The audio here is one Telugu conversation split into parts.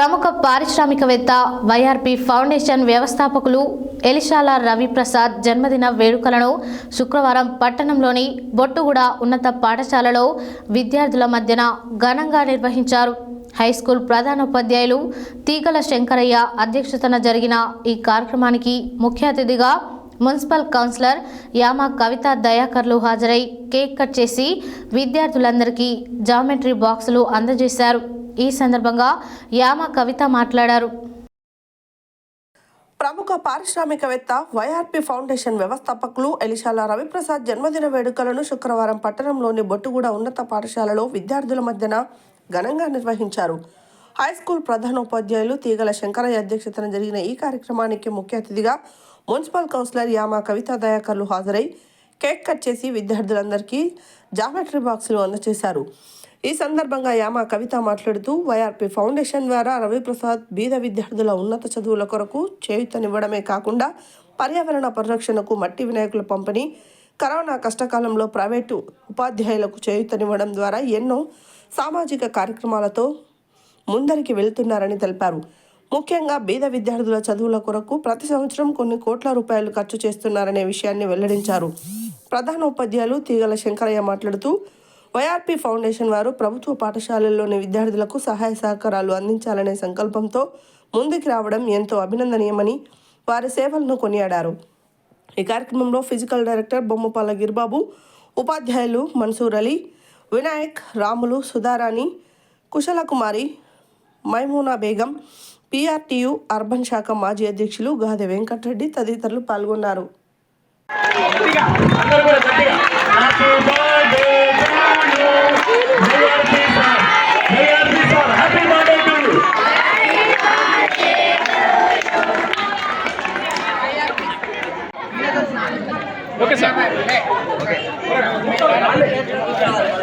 ప్రముఖ పారిశ్రామికవేత్త వైఆర్పీ ఫౌండేషన్ వ్యవస్థాపకులు ఎలిశాల రవిప్రసాద్ జన్మదిన వేడుకలను శుక్రవారం పట్టణంలోని బొట్టుగూడ ఉన్నత పాఠశాలలో విద్యార్థుల మధ్యన ఘనంగా నిర్వహించారు. హైస్కూల్ ప్రధానోపాధ్యాయులు తీగల శంకరయ్య అధ్యక్షతన జరిగిన ఈ కార్యక్రమానికి ముఖ్య అతిథిగా మున్సిపల్ కౌన్సిలర్ యామ కవితా దయాకర్లు హాజరై కేక్ కట్ చేసి విద్యార్థులందరికీ జామెట్రీ బాక్సులు అందజేశారు. ఈ సందర్భంగా యామ కవిత మాట్లాడారు. ప్రముఖ పారిశ్రామికవేత్త వైఆర్పీ ఫౌండేషన్ వ్యవస్థాపకులు ఎలిశాల రవిప్రసాద్ జన్మదిన వేడుకలను శుక్రవారం పట్టణంలోని బొట్టుగూడ ఉన్నత పాఠశాలలో విద్యార్థుల మధ్యన ఘనంగా నిర్వహించారు. హైస్కూల్ ప్రధానోపాధ్యాయులు తీగల శంకరయ్య అధ్యక్షతన జరిగిన ఈ కార్యక్రమానికి ముఖ్య అతిథిగా మున్సిపల్ కౌన్సిలర్ యామ కవితా దయాకర్లు హాజరై కేక్ కట్ చేసి విద్యార్థులందరికీ జామెట్రీ బాక్సులు అందజేశారు. ఈ సందర్భంగా యామ కవిత మాట్లాడుతూ వైఆర్పీ ఫౌండేషన్ ద్వారా రవిప్రసాద్ బీద విద్యార్థుల ఉన్నత చదువుల కొరకు చేయూతనివ్వడమే కాకుండా పర్యావరణ పరిరక్షణకు మట్టి వినాయకుల పంపిణీ, కరోనా కష్టకాలంలో ప్రైవేటు ఉపాధ్యాయులకు చేయూతనివ్వడం ద్వారా ఎన్నో సామాజిక కార్యక్రమాలతో ముందరికి వెళ్తున్నారని తెలిపారు. ముఖ్యంగా బీద విద్యార్థుల చదువుల కొరకు ప్రతి సంవత్సరం కొన్ని కోట్ల రూపాయలు ఖర్చు చేస్తున్నారనే విషయాన్ని వెల్లడించారు. ప్రధానోపాధ్యాయులు తీగల శంకరయ్య మాట్లాడుతూ వైఆర్పీ ఫౌండేషన్ వారు ప్రభుత్వ పాఠశాలల్లోని విద్యార్థులకు సహాయ సహకారాలు అందించాలనే సంకల్పంతో ముందుకు రావడం ఎంతో అభినందనీయమని వారి సేవలను కొనియాడారు. ఈ కార్యక్రమంలో ఫిజికల్ డైరెక్టర్ బొమ్మపాల గిరిబాబు, ఉపాధ్యాయులు మన్సూర్ అలీ, వినాయక్, రాములు, సుధారాణి, కుశలకుమారి, మైమూనా బేగం, పిఆర్టీయు అర్బన్ శాఖ మాజీ అధ్యక్షులు గాదె వెంకటరెడ్డి తదితరులు పాల్గొన్నారు. ఓకే సార్,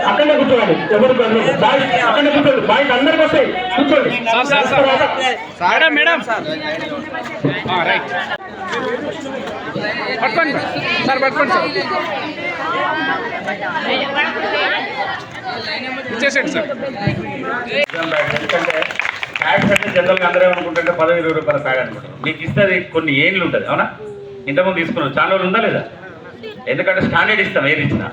అక్కడనే కూర్చోవాలి. ఎవరు అక్కడనే కూర్చోండి. బయట అందరికి వస్తాయి, కూర్చోండి. మేడం మేడం రైట్ పట్టుకోండి సార్, పట్టుకోండి సార్, ఇచ్చేసేయండి సార్. ఎందుకంటే ట్యాక్స్ అంటే జనరల్గా అందరూ ఏమనుకుంటుంటే 10-20 రూపాయల ప్యాడ్ అనుకుంటారు. మీకు ఇస్తుంది కొన్ని ఏళ్ళు ఉంటుంది, అవునా? ఇంతకుముందు తీసుకున్నాం, చాలా రోజులు ఉందా లేదా? ఎందుకంటే స్టాండర్డ్ ఇస్తాం ఏది ఇచ్చినా.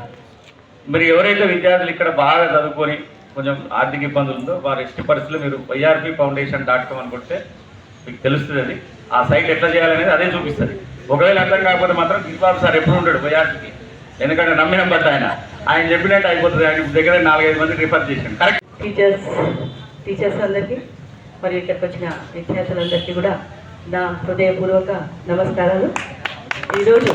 మరి ఎవరైతే విద్యార్థులు ఇక్కడ బాగా చదువుకొని కొంచెం ఆర్థిక ఇబ్బందులు ఉందో వారు ఎట్టి పరిస్థితుల్లో మీరు YRPFoundation.com అనుకుంటే మీకు తెలుస్తుంది. అది ఆ సైట్ ఎట్లా చేయాలనేది అదే చూపిస్తుంది. ఒకవేళ అర్థం కాకపోతే మాత్రం గిరిబాబు సార్ ఎప్పుడు ఉంటాడు వైఆర్పీకి, ఎందుకంటే నమ్మిన బట్టి ఆయన చెప్పినట్టు అయిపోతుంది. ఆయన దగ్గర 4-5 మంది రిఫర్ చేశాను. కరెక్ట్. టీచర్స్ అందరికీ మరియు ఇక్కడికి వచ్చిన విద్యార్థులందరికీ కూడా నా హృదయపూర్వక నమస్కారాలు. ఈరోజు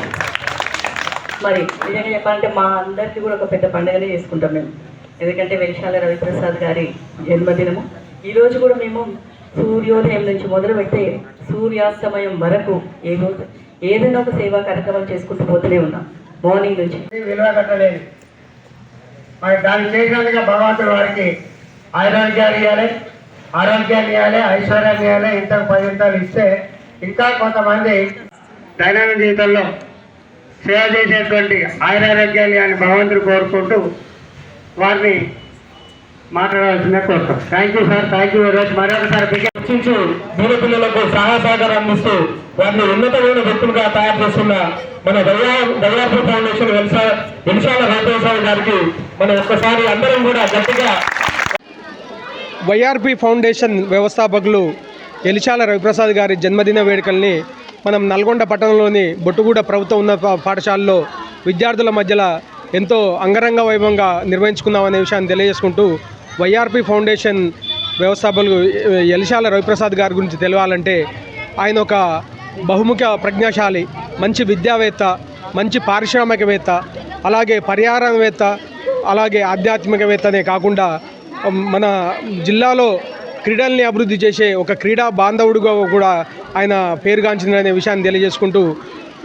మరి నిజంగా చెప్పాలంటే మా అందరికీ కూడా ఒక పెద్ద పండుగనే చేసుకుంటాం మేము. ఎందుకంటే ఎలిశాల రవిప్రసాద్ గారి జన్మదినము. ఈరోజు కూడా మేము సూర్యోదయం నుంచి మొదలు పెడితే సూర్యాస్తమయం వరకు ఏదైనా ఒక సేవా కార్యక్రమం చేసుకుంటూ పోతూనే ఉన్నాం. మార్నింగ్ నుంచి విలువ కట్టలేదు. మరి దాన్ని చేసినందుకు భగవంతుడు వారికి ఆరోగ్యాన్ని ఇవ్వాలి, ఐశ్వర్యాన్ని ఇవ్వాలి. ఇంతకు 10 ఇస్తే ఇంకా కొంతమంది దైనందిన జీవితంలో సేవ చేసేటువంటి ఆరోగ్యాన్ని అని భగవంతుడు కోరుకుంటూ వారిని మాట్లాడాల్సిందే కోరుతాం. Thank you sir, thank you very much. మరొకసారి చర్చించు బీద పిల్లలకు సహాయ సహకారం అందిస్తూ వారిని ఉన్నతమైన వ్యక్తులుగా తయారు చేస్తున్న మన వైఆర్పీ ఫౌండేషన్ ఎలిశాల రవిప్రసాద్ గారికి మనం ఒక్కసారి అందరం కూడా గట్టిగా. వైఆర్పీ ఫౌండేషన్ వ్యవస్థాపకులు ఎలిశాల రవిప్రసాద్ గారి జన్మదిన వేడుకల్ని మనం నల్గొండ పట్టణంలోని బొట్టుగూడ ప్రభుత్వ ఉన్నత పాఠశాలలో విద్యార్థుల మధ్యలో ఎంతో అంగరంగ వైభవంగా నిర్వహించుకుందామనే విషయాన్ని తెలియజేసుకుంటూ వైఆర్పీ ఫౌండేషన్ వ్యవస్థాపకులు ఎలిశాల రవిప్రసాద్ గారి గురించి తెలియాలంటే ఆయన ఒక బహుముఖ ప్రజ్ఞాశాలి, మంచి విద్యావేత్త, మంచి పారిశ్రామికవేత్త, అలాగే పర్యావరణవేత్త, అలాగే ఆధ్యాత్మికవేత్తనే కాకుండా మన జిల్లాలో క్రీడల్ని అభివృద్ధి చేసే ఒక క్రీడా బాంధవుడుగా కూడా ఆయన పేరుగాంచిందనే విషయాన్ని తెలియజేసుకుంటూ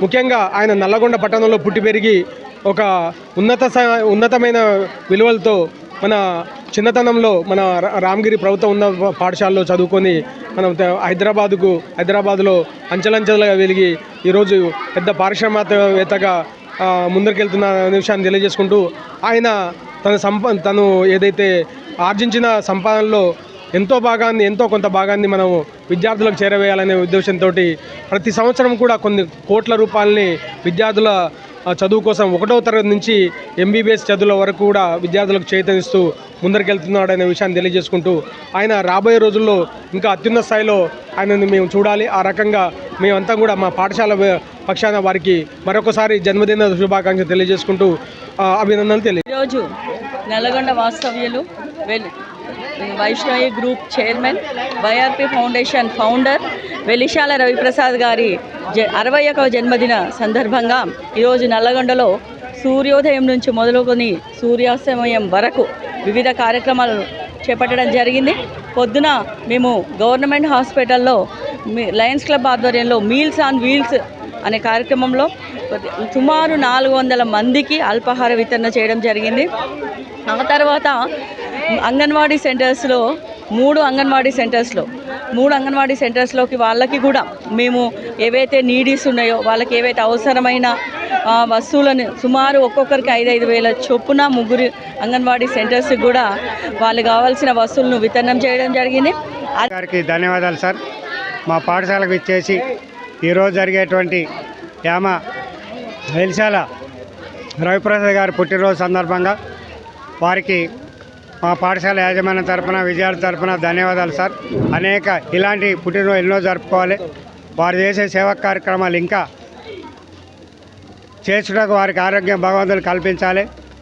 ముఖ్యంగా ఆయన నల్లగొండ పట్టణంలో పుట్టి పెరిగి ఒక ఉన్నతమైన విలువలతో మన చిన్నతనంలో మన రామగిరి ప్రభుత్వ ఉన్నత పాఠశాలలో చదువుకొని మనం హైదరాబాదులో అంచెలంచెలుగా వెలిగి ఈరోజు పెద్ద పారిశ్రామికవేత్తగా ముందరికెళ్తున్న విషయాన్ని తెలియజేసుకుంటూ ఆయన తను ఏదైతే ఆర్జించిన సంపాదనలో ఎంతో కొంత భాగాన్ని మనం విద్యార్థులకు చేరవేయాలనే ఉద్దేశంతో ప్రతి సంవత్సరం కూడా కొన్ని కోట్ల రూపాయలని విద్యార్థుల చదువు కోసం 1వ తరగతి నుంచి MBBS చదువుల వరకు కూడా విద్యార్థులకు చైతన్యస్తూ ముందరికెళ్తున్నాడనే విషయాన్ని తెలియజేసుకుంటూ ఆయన రాబోయే రోజుల్లో ఇంకా అత్యున్నత స్థాయిలో ఆయనను మేము చూడాలి. ఆ రకంగా మేమంతా కూడా మా పాఠశాల పక్షాన వారికి మరొకసారి జన్మదిన శుభాకాంక్షలు తెలియజేసుకుంటూ అభినందనలు ఈరోజు నల్లగొండ వాస్తవ్యులు Vaishnavi group chairman, YRP foundation founder Velishala Ravi Prasad గారి 61వ జన్మదిన సందర్భంగా ఈరోజు నల్లగొండలో సూర్యోదయం నుంచి మొదలుకొని సూర్యాస్తమయం వరకు వివిధ కార్యక్రమాలు చేపట్టడం జరిగింది. పొద్దున మేము గవర్నమెంట్ హాస్పిటల్లో లయన్స్ క్లబ్ ఆధ్వర్యంలో మీల్స్ ఆన్ వీల్స్ అనే కార్యక్రమంలో సుమారు 400 మందికి అల్పాహార వితరణ చేయడం జరిగింది. ఆ తర్వాత అంగన్వాడీ సెంటర్స్లో 3 అంగన్వాడీ సెంటర్స్లోకి వాళ్ళకి కూడా మేము ఏవైతే నీడీస్ ఉన్నాయో వాళ్ళకి ఏవైతే అవసరమైన వస్తువులను సుమారు ఒక్కొక్కరికి 5,000 చొప్పున 3 అంగన్వాడీ సెంటర్స్కి కూడా వాళ్ళు కావాల్సిన వస్తువులను వితరణం చేయడం జరిగింది. గారికి ధన్యవాదాలు సార్. మా పాఠశాలకు ఇచ్చేసి ఈరోజు జరిగేటువంటి యామ వెలిశాల రవిప్రసాద్ గారి పుట్టినరోజు సందర్భంగా వారికి మా పాఠశాల యాజమాన్యం తరఫున విద్యార్థి తరఫున ధన్యవాదాలు సార్. అనేక ఇలాంటి పుట్టినరోజు ఎన్నో జరుపుకోవాలి. వారు చేసే సేవా కార్యక్రమాలు ఇంకా చేసుటకు వారికి ఆరోగ్యం భగవంతులు కల్పించాలి.